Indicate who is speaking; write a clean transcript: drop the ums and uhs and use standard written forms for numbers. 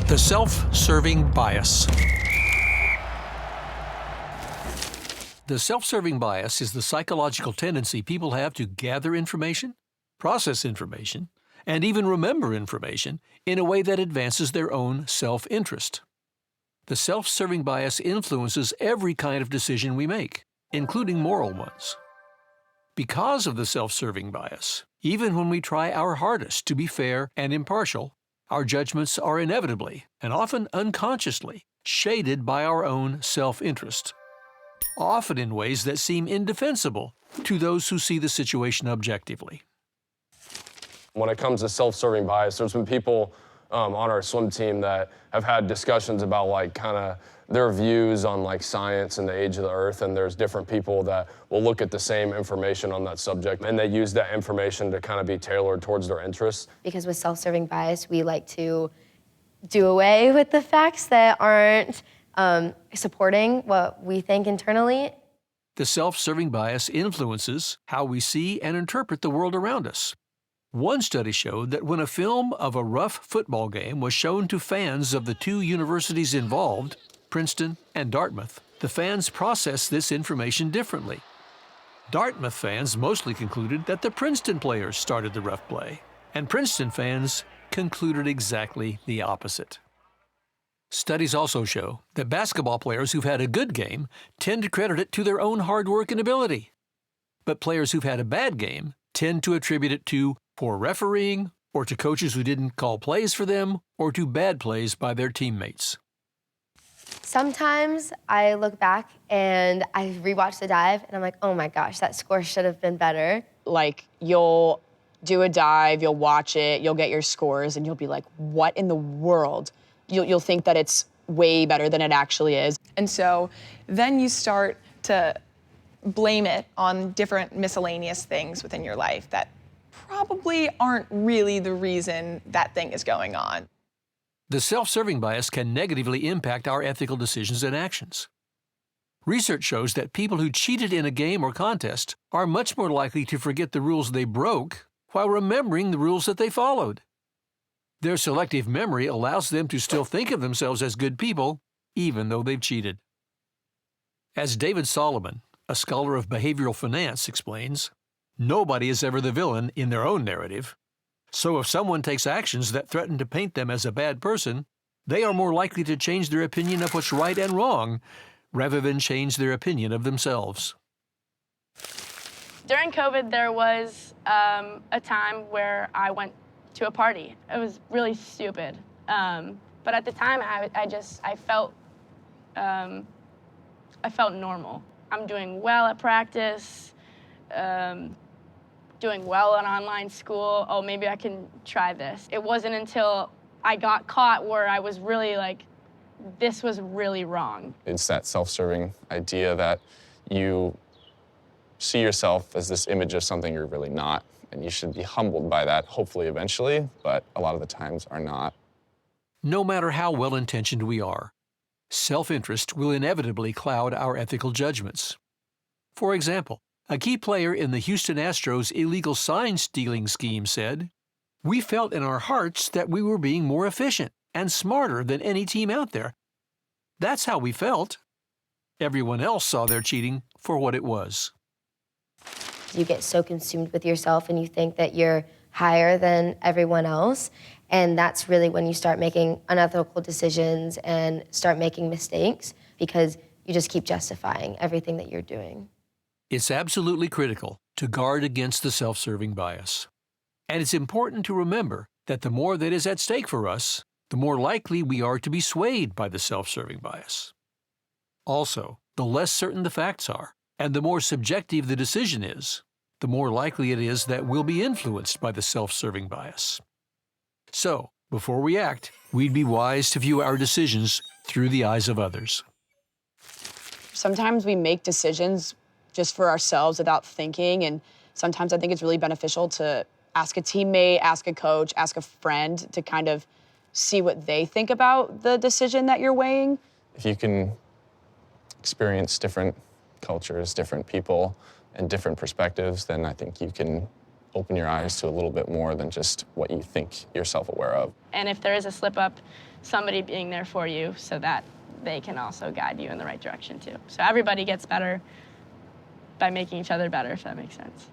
Speaker 1: The self-serving bias. The self-serving bias is the psychological tendency people have to gather information, process information, and even remember information in a way that advances their own self-interest. The self-serving bias influences every kind of decision we make, including moral ones. Because of the self-serving bias, even when we try our hardest to be fair and impartial, our judgments are inevitably, and often unconsciously, shaded by our own self-interest, often in ways that seem indefensible to those who see the situation objectively.
Speaker 2: When it comes to self-serving bias, there's been people on our swim team that have had discussions about like kind of their views on like science and the age of the earth, and there's different people that will look at the same information on that subject and they use that information to kind of be tailored towards their interests.
Speaker 3: Because with self-serving bias, we like to do away with the facts that aren't supporting what we think internally.
Speaker 1: The self-serving bias influences how we see and interpret the world around us. One study showed that when a film of a rough football game was shown to fans of the two universities involved, Princeton and Dartmouth, the fans processed this information differently. Dartmouth fans mostly concluded that the Princeton players started the rough play, and Princeton fans concluded exactly the opposite. Studies also show that basketball players who've had a good game tend to credit it to their own hard work and ability. But players who've had a bad game tend to attribute it to poor refereeing, or to coaches who didn't call plays for them, or to bad plays by their teammates.
Speaker 3: Sometimes I look back and I rewatch the dive and I'm like, oh my gosh, that score should have been better.
Speaker 4: Like, you'll do a dive, you'll watch it, you'll get your scores, and you'll be like, what in the world? You'll think that it's way better than it actually is.
Speaker 5: And so then you start to blame it on different miscellaneous things within your life that probably aren't really the reason that thing is going on.
Speaker 1: The self-serving bias can negatively impact our ethical decisions and actions. Research shows that people who cheated in a game or contest are much more likely to forget the rules they broke while remembering the rules that they followed. Their selective memory allows them to still think of themselves as good people, even though they've cheated. As David Solomon, a scholar of behavioral finance, explains, nobody is ever the villain in their own narrative. So if someone takes actions that threaten to paint them as a bad person, they are more likely to change their opinion of what's right and wrong rather than change their opinion of themselves.
Speaker 6: During COVID, there was a time where I went to a party. It was really stupid. But at the time, I felt normal. I'm doing well at practice, doing well in online school. Oh, maybe I can try this. It wasn't until I got caught where I was really like, this was really wrong.
Speaker 7: It's that self-serving idea that you see yourself as this image of something you're really not, and you should be humbled by that, hopefully eventually, but a lot of the times are not.
Speaker 1: No matter how well-intentioned we are, self-interest will inevitably cloud our ethical judgments. For example, a key player in the Houston Astros' illegal sign-stealing scheme said, "We felt in our hearts that we were being more efficient and smarter than any team out there. That's how we felt." Everyone else saw their cheating for what it was.
Speaker 3: You get so consumed with yourself and you think that you're higher than everyone else. And that's really when you start making unethical decisions and start making mistakes because you just keep justifying everything that you're doing.
Speaker 1: It's absolutely critical to guard against the self-serving bias. And it's important to remember that the more that is at stake for us, the more likely we are to be swayed by the self-serving bias. Also, the less certain the facts are, and the more subjective the decision is, the more likely it is that we'll be influenced by the self-serving bias. So, before we act, we'd be wise to view our decisions through the eyes of others.
Speaker 4: Sometimes we make decisions just for ourselves without thinking, and sometimes I think it's really beneficial to ask a teammate, ask a coach, ask a friend to kind of see what they think about the decision that you're weighing.
Speaker 7: If you can experience different cultures, different people, and different perspectives, then I think you can open your eyes to a little bit more than just what you think you're self-aware of.
Speaker 6: And if there is a slip up, somebody being there for you so that they can also guide you in the right direction too. So everybody gets better by making each other better, if that makes sense.